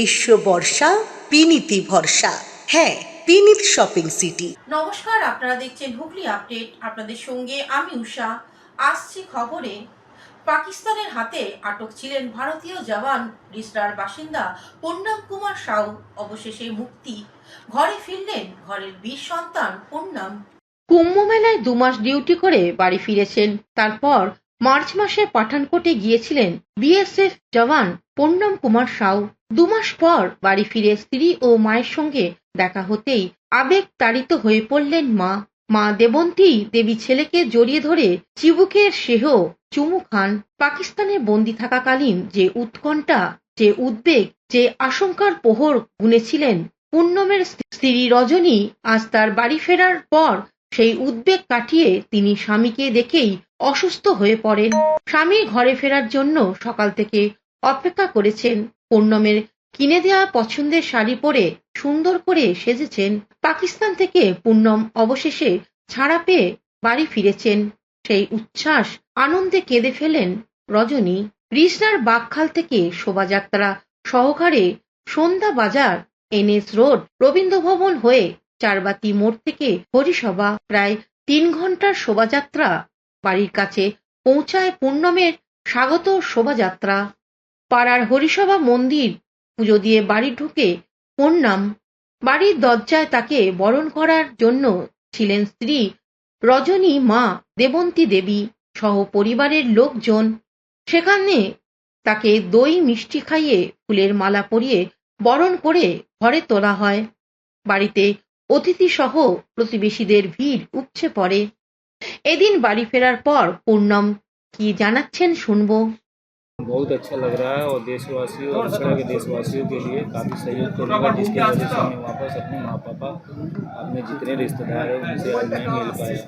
গ্রীষ্ম বর্ষা বিনীতি ভরসা। হ্যাঁ, বিনীত শপিং সিটি। নমস্কার, আপনারা দেখছেন হুগলি আপডেট। আপনাদের সঙ্গে আমি উষা। আসছি খবরে। পাকিস্তানের হাতে আটক ছিলেন ভারতীয় জওয়ান রিসরার বাসিন্দা পূর্ণম কুমার সাউ। অবশেষে মুক্তি। ঘরে ফিরলেন ঘরের বীর সন্তান পূর্ণম। কুম্ভ মেলায় 2 মাস ডিউটি করে বাড়ি ফিরেছেন। তারপর মার্চ মাসে পাঠানকোটে গিয়েছিলেন বিএসএফ জওয়ান পূর্ণম কুমার সাউ। 2 মাস পর বাড়ি ফিরে স্ত্রী ও মায়ের সঙ্গে দেখা হতেই আবেগ তাড়িত হয়ে পড়লেন মা দেবন্তী দেবী ছেলেকে জড়িয়ে ধরে চিবুকের সেহ চুমু খান। পাকিস্তানে বন্দী থাকাকালীন যে উৎকণ্ঠা, যে উদ্বেগ, যে আশঙ্কার প্রহর গুনেছিলেন পূর্ণমের স্ত্রী রজনী, আজ তার বাড়ি ফেরার পর সেই উদ্বেগ কাটিয়ে তিনি স্বামীকে দেখেই অসুস্থ হয়ে পড়েন। স্বামীর ঘরে ফেরার জন্য সকাল থেকে অপেক্ষা করেছেন। পূর্ণমের কিনে দেওয়া পছন্দের শাড়ি পরে সুন্দর করে সেজেছেন। পাকিস্তান থেকে পূর্ণম অবশেষে ছাড়া পেয়ে বাড়ি ফিরেছেন। সেই উচ্ছ্বাস আনন্দে কেঁদে ফেলেন রজনী। রিসরার বাগখাল থেকে শোভাযাত্রা সহকারে সন্ধ্যা বাজার, এনএস রোড, রবীন্দ্র ভবন হয়ে চারবাতি মোড় থেকে হরিসভা, প্রায় 3 ঘন্টার শোভাযাত্রা বাড়ির কাছে পৌঁছায় পূর্ণমের স্বাগত শোভাযাত্রা। পাড়ার হরিসভা মন্দির পুজো দিয়ে বাড়ি ঢুকে পূর্ণম। বাড়ির দরজায় তাকে বরণ করার জন্য ছিলেন স্ত্রী রজনী, মা দেবন্তী দেবী সহ পরিবারের লোকজন। সেখানে তাকে দই মিষ্টি খাইয়ে ফুলের মালা পরিয়ে বরণ করে ঘরে তোলা হয়। বাড়িতে অতিথি সহ প্রতিবেশীদের ভিড় উপচে পড়ে। এদিন বাড়ি ফেরার পর পূর্ণম কি জানাচ্ছেন শুনবো। बहुत अच्छा लग रहा है और देशवासियों और इस तरह के देशवासियों के लिए काफ़ी सहयोग करूँगा, जिसकी वजह से मैं वापस अपने माँ पापा, अपने जितने रिश्तेदार हैं उनसे आज नहीं मिल पाया।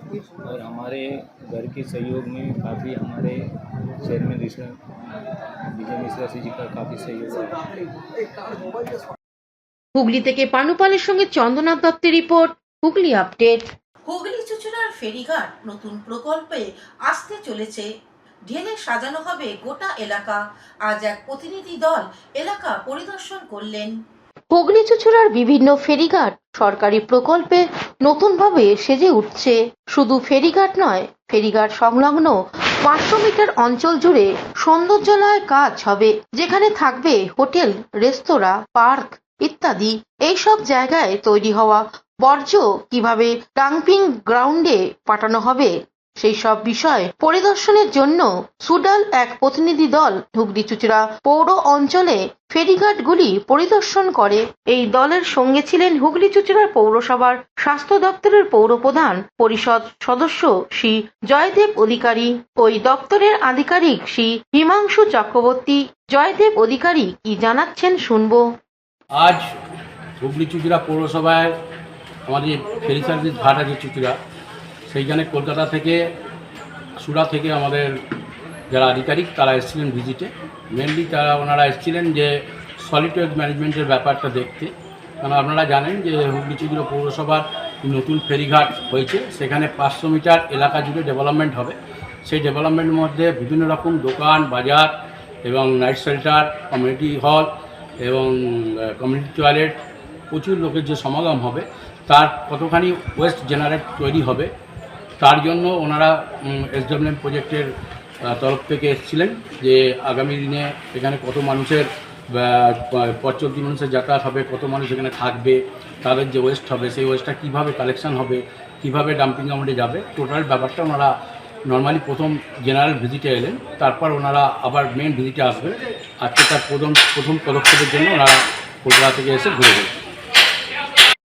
और हमारे घर के सहयोग में काफ़ी हमारे चेयरमैन विजय मिश्रा जी का काफ़ी सहयोग है। হুগলি থেকে পানুপালের সঙ্গে চন্দ্রনাথ দত্তের রিপোর্ট, হুগলি আপডেট। হুগলি চুচুড়ার ফেরিঘাট নতুন প্রকল্পে আসতে চলেছে। ঢেলে সাজানো হবে গোটা এলাকা। আজ এক প্রতিনিধি দল এলাকা পরিদর্শন করলেন। হুগলি চুচুড়ার বিভিন্ন ফেরিঘাট সরকারি প্রকল্পে নতুনভাবে সেজে উঠছে। শুধু ফেরিঘাট নয়, ফেরিঘাট সংলগ্ন 500 মিটার অঞ্চল জুড়ে সৌন্দর্যালয় কাজ হবে, যেখানে থাকবে হোটেল, রেস্তোরাঁ, পার্ক ইত্যাদি। এইসব জায়গায় তৈরি হওয়া বর্জ্য কিভাবে ডাম্পিং গ্রাউন্ডে পাঠানো হবে সেই সব বিষয় পরিদর্শনের জন্য সুডাল এক প্রতিনিধি দল হুগলি চুচুড়া পৌর অঞ্চলে ফেরিঘাটগুলি পরিদর্শন করে। এই দলের সঙ্গে ছিলেন হুগলি চুচুড়া পৌরসভার স্বাস্থ্য দপ্তরের পৌরপ্রধান পরিষদ সদস্য শ্রী জয়দেব অধিকারী, ওই দপ্তরের আধিকারিক শ্রী হিমাংশু চক্রবর্তী। জয়দেব অধিকারী কি জানাচ্ছেন শুনবো। আজ হুগলি চুচুড়া পৌরসভায় আমাদের ফেরি সার্ভিস ঘাট আছে চুচুড়া, সেইখানে কলকাতা থেকে, সুরা থেকে আমাদের যারা আধিকারিক তারা এসেছিলেন ভিজিটে। মেনলি ওনারা এসেছিলেন যে সলিড ওয়েস্ট ম্যানেজমেন্টের ব্যাপারটা দেখতে। কারণ আপনারা জানেন যে হুগলি চুচুড়া পৌরসভার নতুন ফেরিঘাট হয়েছে, সেখানে 500 মিটার এলাকা জুড়ে ডেভেলপমেন্ট হবে। সেই ডেভেলপমেন্টের মধ্যে বিভিন্ন রকম দোকান, বাজার এবং নাইট শেল্টার, কমিউনিটি হল এবং কমিউনিটি টয়লেট, প্রচুর লোকের যে সমাগম হবে তার কতখানি ওয়েস্ট জেনারেট তৈরি হবে, তার জন্য ওনারা এসডব্লিউএম প্রজেক্টের তরফ থেকে এসেছিলেন যে আগামী দিনে এখানে কত মানুষের পথচলতি মানুষের যাতায়াত হবে, কত মানুষ এখানে থাকবে, তাদের যে ওয়েস্ট হবে সেই ওয়েস্টটা কীভাবে কালেকশন হবে, কীভাবে ডাম্পিং গ্রাউন্ডে যাবে, টোটাল ব্যাপারটা ওনারা নর্মালি প্রথম জেনারেল ভিজিটে এলেন। তারপর ওনারা আবার মেন ভিজিটে আসবেন। আজকে তার প্রথম পদক্ষেপের জন্য ওনারা কলকাতা থেকে এসে ঘুরে গেলেন।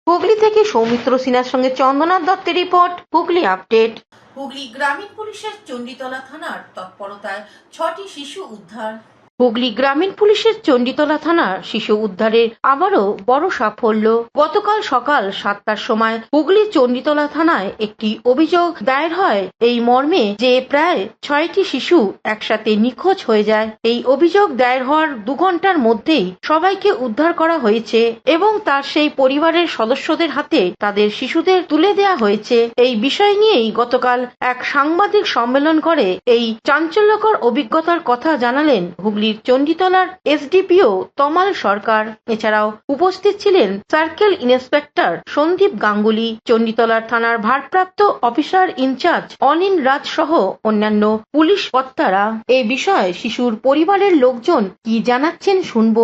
হুগলি থেকে সৌমিত্র সিনহার সঙ্গে চন্দ্রনাথ দত্তের রিপোর্ট, হুগলি আপডেট। হুগলি গ্রামীণ পুলিশের চণ্ডীতলা থানার তৎপরতায় 6টি শিশু উদ্ধার। হুগলি গ্রামীণ পুলিশের চণ্ডীতলা থানার শিশু উদ্ধারের আবারও বড় সাফল্য। গতকাল সকাল 7টার সময় হুগলি চণ্ডীতলা থানায় একটি অভিযোগ দায়ের হয় এই মর্মে যে প্রায় 6টি শিশু একসাথে নিখোঁজ হয়ে যায়। এই অভিযোগ দায়ের হওয়ার 2 ঘন্টার মধ্যেই সবাইকে উদ্ধার করা হয়েছে এবং তার সেই পরিবারের সদস্যদের হাতে তাদের শিশুদের তুলে দেওয়া হয়েছে। এই বিষয় নিয়েই গতকাল এক সাংবাদিক সম্মেলন করে এই চাঞ্চল্যকর অভিজ্ঞতার কথা জানালেন হুগলি হুগলির চণ্ডীতলার এসডিপিও তমাল সরকার। এছাড়াও উপস্থিত ছিলেন সার্কেল ইন্সপেক্টর সন্দীপ গাঙ্গুলি, চণ্ডীতলার থানার ভারপ্রাপ্ত অফিসার ইনচার্জ অনিল রাজ সহ অন্যান্য পুলিশ কর্তারা। এ বিষয়ে শিশুর পরিবারের লোকজন কি জানাচ্ছেন শুনবো।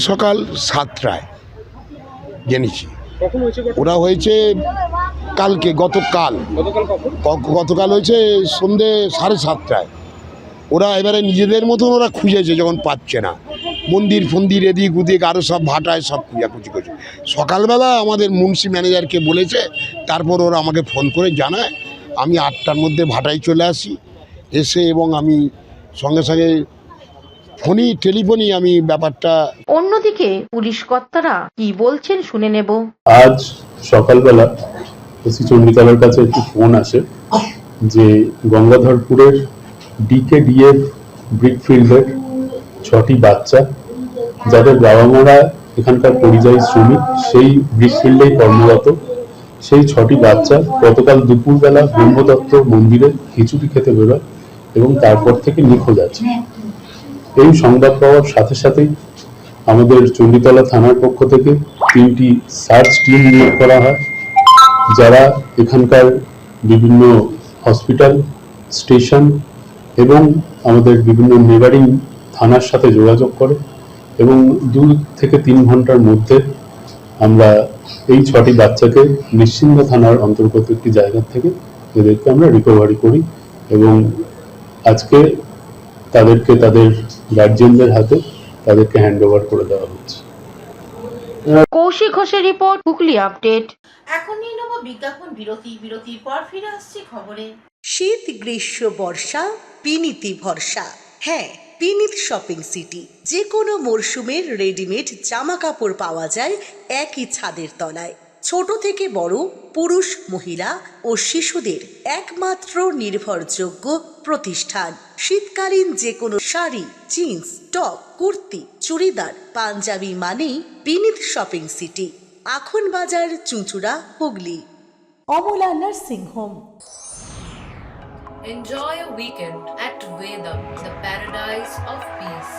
সকাল 7টায় জেনেছি ওরা হয়েছে কালকে, গতকাল হয়েছে সন্ধে 7:30টায়। ওরা এবারে নিজেদের মতন ওরা খুঁজেছে, যখন পাচ্ছে না, মন্দির ফন্দির এদিক ওদিক আরও সব ভাটায় সব খুঁজাখুঁজি করছে। সকালবেলা আমাদের মুন্সি ম্যানেজারকে বলেছে, তারপর ওরা আমাকে ফোন করে জানায়। আমি 8টার মধ্যে ভাটায় চলে আসি, এসে এবং আমি সঙ্গে সঙ্গে টেলিফোনই আমি ব্যাপারটা। অন্যদিকে পুলিশ কর্তারা কি বলছেন শুনে নেব। আজ সকালবেলা ওসি চণ্ডীতলার কাছে একটি ফোন আসে যে গঙ্গাধরপুরের ডিকেডিএফ ব্রিকফিল্ডের 6টি বাচ্চা, যাদের বাবা মারা এখানকার পরিযায়ী শ্রমিক, সেই ব্রিকফিল্ডেই কর্মরত, সেই 6টি বাচ্চা গতকাল দুপুরবেলা ব্রহ্মদত্ত মন্দিরে খিচুড়ি খেতে বেরোয় এবং তারপর থেকে নিখোঁজ আছে। এই সংবাদ পাওয়ার সাথে সাথেই আমাদের চণ্ডীতলা থানার পক্ষ থেকে 3টি সার্চ টিম নিয়োগ করা হয়, যারা এখানকার বিভিন্ন হসপিটাল, স্টেশন এবং আমাদের বিভিন্ন নেবারিং থানার সাথে যোগাযোগ করে এবং 2 থেকে 3 ঘন্টার মধ্যে আমরা এই 6টি বাচ্চাকে নিশ্চিন্ত থানার অন্তর্গত একটি জায়গা থেকে এদেরকে আমরা রিকভারি করি এবং আজকে তাদেরকে তাদের গার্জিয়ানদের হাতে তাদেরকে হ্যান্ড ওভার করে দেওয়া হচ্ছে। কৌশিক ঘোষের রিপোর্ট, হুগলি আপডেট। এখন নিয়ে নেব বিজ্ঞাপন বিরতি। বিরতির পর ফিরে আসছি খবরে। শীত, গ্রীষ্ম, বর্ষা, পিনিতি ভরসা। হ্যাঁ, পিনিত শপিং সিটি। যে কোনো মরশুমের রেডিমেড জামা কাপড় পাওয়া যায় একই ছাদের তলায়। ছোট থেকে বড়, পুরুষ, মহিলা ও শিশুদের একমাত্র নির্ভরযোগ্য প্রতিষ্ঠান। শীতকালীন যে কোনো শাড়ি, জিন্স, টপ, কুর্তি, চুড়িদার, পাঞ্জাবি মানেই বিনীত শপিং সিটি। আখন বাজার, চুঁচুড়া, Hooghly. Amala nursing home. Enjoy a weekend at Vedam, the paradise of peace.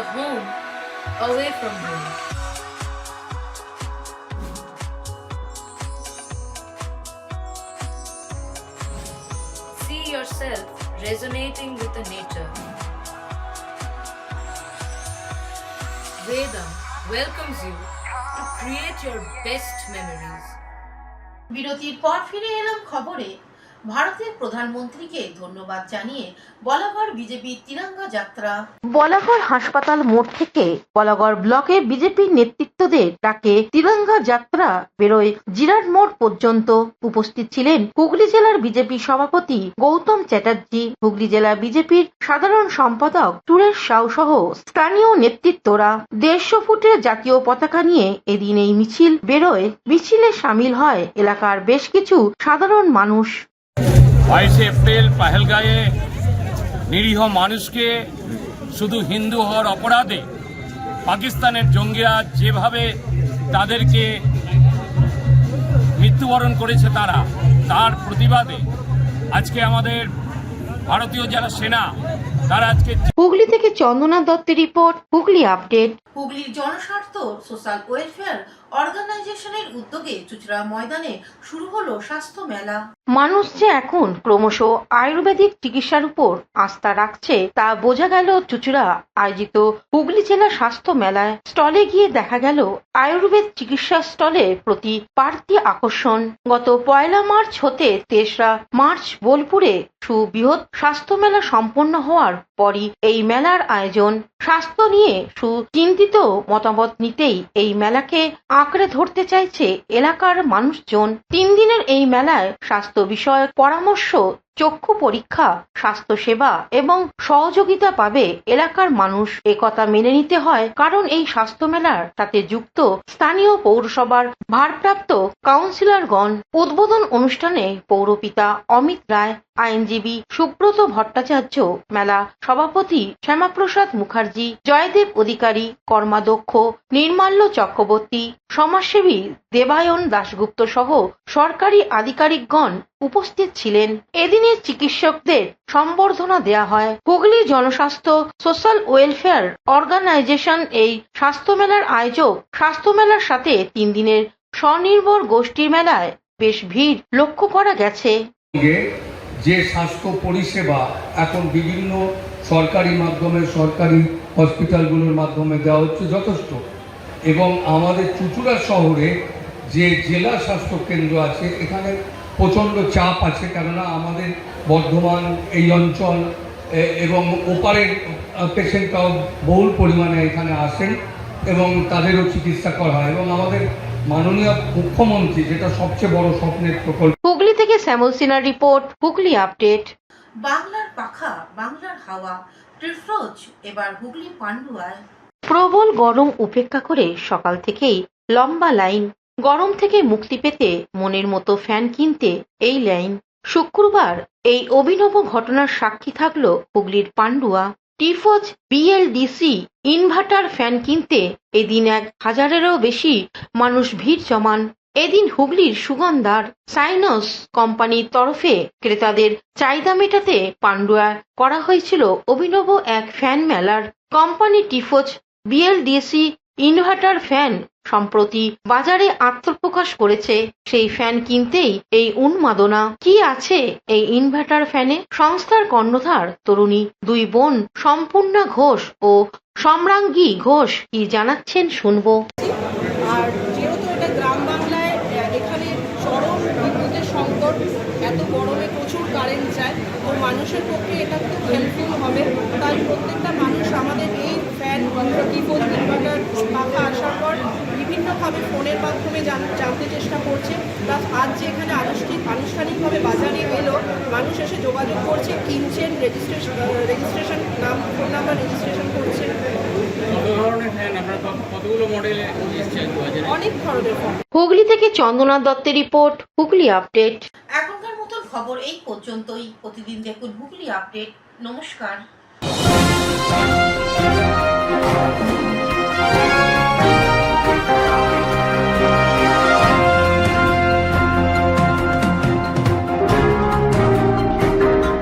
A home away from home. See yourself resonating with the nature. Vedam welcomes you to create your best memories. বিরতির পর ফিরে এলাম খবরে। ভারতের প্রধানমন্ত্রীকে ধন্যবাদ জানিয়ে বলাগড় বিজেপির তিরঙ্গা যাত্রা। বলাগড় হাসপাতাল মোড় থেকে বলাগড় ব্লকে বিজেপির নেতৃত্বদের ডাকে তিরঙ্গা যাত্রা বেরোয় জিরাট মোড় পর্যন্ত। উপস্থিত ছিলেন হুগলি জেলার বিজেপি সভাপতি গৌতম চ্যাটার্জি, হুগলি জেলা বিজেপির সাধারণ সম্পাদক সুরেশ সাউ সহ স্থানীয় নেতৃত্বরা। 150 ফুটের জাতীয় পতাকা নিয়ে এদিন এই মিছিল বেরোয়। মিছিলে সামিল হয় এলাকার বেশ কিছু সাধারণ মানুষ। 22 এপ্রিল পহেলগাঁয়ে নিরীহ মানুষকে শুধু হিন্দু হওয়ার অপরাধে পাকিস্তানের জঙ্গিরা যেভাবে তাদেরকে মৃত্যুবরণ করেছে তার প্রতিবাদে আজকে আমাদের ভারতীয় যারা সেনা তারা আজকে। হুগলি থেকে চন্দনা দত্তের রিপোর্ট, হুগলি আপডেট। হুগলির জনস্বার্থ সোশ্যাল ওয়েলফেয়ার অর্গানাইজেশনের উদ্যোগে চুঁচুড়া ময়দানে শুরু হলো স্বাস্থ্য মেলা। মানুষ যে এখন ক্রমশ আয়ুর্বেদিক চিকিৎসার উপর আস্থা রাখছে তা বোঝা গেল চুঁচুড়া আয়োজিত হুগলি জেলা স্বাস্থ্য মেলায়। স্টলে গিয়ে দেখা গেল আয়ুর্বেদ চিকিৎসা স্টলে প্রতি বাড়তি আকর্ষণ। গত 1 মার্চ হতে 3রা মার্চ বোলপুরে সুবৃহৎ স্বাস্থ্য মেলা সম্পন্ন হওয়ার পরই এই মেলার আয়োজন। স্বাস্থ্য নিয়ে সুচিন্তিত মতামত নিতেই এই মেলাকে আঁকড়ে ধরতে চাইছে এলাকার মানুষজন। 3 দিনের এই মেলায় স্বাস্থ্য বিষয়ক পরামর্শ, চক্ষু পরীক্ষা, স্বাস্থ্য সেবা এবং সহযোগিতা পাবে এলাকার মানুষ। একথা মেনে নিতে হয়, কারণ এই স্বাস্থ্য মেলার সাথে যুক্ত স্থানীয় পৌরসভার ভারপ্রাপ্ত কাউন্সিলরগণ। উদ্বোধন অনুষ্ঠানে পৌরপিতা অমিত রায়, আইনজীবী সুব্রত ভট্টাচার্য, মেলা সভাপতি শ্যামাপ্রসাদ মুখার্জি, জয়দেব অধিকারী, কর্মাধ্যক্ষ নির্মাল্য চক্রবর্তী, সমাজসেবী দেবায়ন দাশগুপ্ত সহ সরকারি আধিকারিকগণ উপস্থিত ছিলেন। এদিনের চিকিৎসকদের সম্বর্ধনা দেয়া হয়। হুগলি জনস্বাস্থ্য সোশ্যাল ওয়েলফেয়ার অর্গানাইজেশন এই স্বাস্থ্য মেলার আয়োজক। স্বাস্থ্য মেলার সাথে 3 দিনের স্বনির্ভর গোষ্ঠী মেলায় বেশ ভিড় লক্ষ্য করা গেছে। যে স্বাস্থ্য পরিষেবা এখন বিভিন্ন সরকারি মাধ্যমে, সরকারি হসপিটালগুলোর মাধ্যমে দেওয়া হচ্ছে যথেষ্ট, এবং আমাদের চুঁচুড়া শহরে যে জেলা স্বাস্থ্য কেন্দ্র আছে এখানে প্রচণ্ড চাপ আছে, কেননা আমাদের বর্ধমান এই অঞ্চল এবং ওপারের পেশেন্টরাও বহুল পরিমাণে এখানে আসেন এবং তাদেরও চিকিৎসা করা হয়, এবং আমাদের মাননীয় মুখ্যমন্ত্রী, যেটা সবচেয়ে বড় স্বপ্নের প্রকল্প। হুগলি থেকে শ্যামল সিনহার রিপোর্ট, হুগলি আপডেট। বাংলার পাখা, বাংলার হাওয়া, ত্রিফ্রোজ এবার হুগলি পান্ডুয়ায়। প্রবল গরম উপেক্ষা করে সকাল থেকেই লম্বা লাইন। গরম থেকে মুক্তি পেতে মনের মতো ফ্যান কিনতে এই লাইন। শুক্রবার এই অভিনব ঘটনার সাক্ষী থাকলো হুগলির পান্ডুয়া। টিফোজ বিএলডিসি ইনভার্টার ফ্যান কিনতে এদিন 1000-এরও বেশি মানুষ ভিড় জমান। এদিন হুগলির সুগন্ধার সাইনস কোম্পানির তরফে ক্রেতাদের চাহিদা মেটাতে পান্ডুয়া করা হয়েছিল অভিনব এক ফ্যান মেলার। কোম্পানি টিফোজ বিএলডিসি ইনভার্টার ফ্যান সম্প্রতি বাজারে আত্মপ্রকাশ করেছে। সেই ফ্যান কিনতেই এই উন্মাদনা। কি আছে এই ইনভার্টার ফ্যানে? সংস্থার কর্ণধার তরুণী 2 বোন সম্পূর্ণা ঘোষ ও সম্রাঙ্গী ঘোষ কি জানাচ্ছেন শুনবো। আর যেহেতু এটা গ্রাম বাংলায়, এখানে চরম বিদ্যুতের সংকট, এত গরমে প্রচুর কারেন্ট যায়, তো মানুষের পক্ষে এটা খুব হেল্পফুল হবে। তাই প্রত্যেকটা মানুষ আমাদের এই ফ্যান টিফোজ ইনভার্টার পাখা আসার পর বিভিন্নভাবে ফোনের মাধ্যমে জানতে চেষ্টা করছে। প্লাস আজ যে এখানে আনুষ্ঠানিকভাবে বাজারে এলো, মানুষ এসে যোগাযোগ করছে, কিনছেন, রেজিস্ট্রেশন নাম, ফোন নাম্বার রেজিস্ট্রেশন করছেন। অনেক ধরনের ফোন। হুগলি থেকে চন্দনা দত্তের রিপোর্ট, হুগলি আপডেট। এখনকার মতন খবর এই পর্যন্তই। প্রতিদিন দেখুন হুগলি আপডেট। নমস্কার।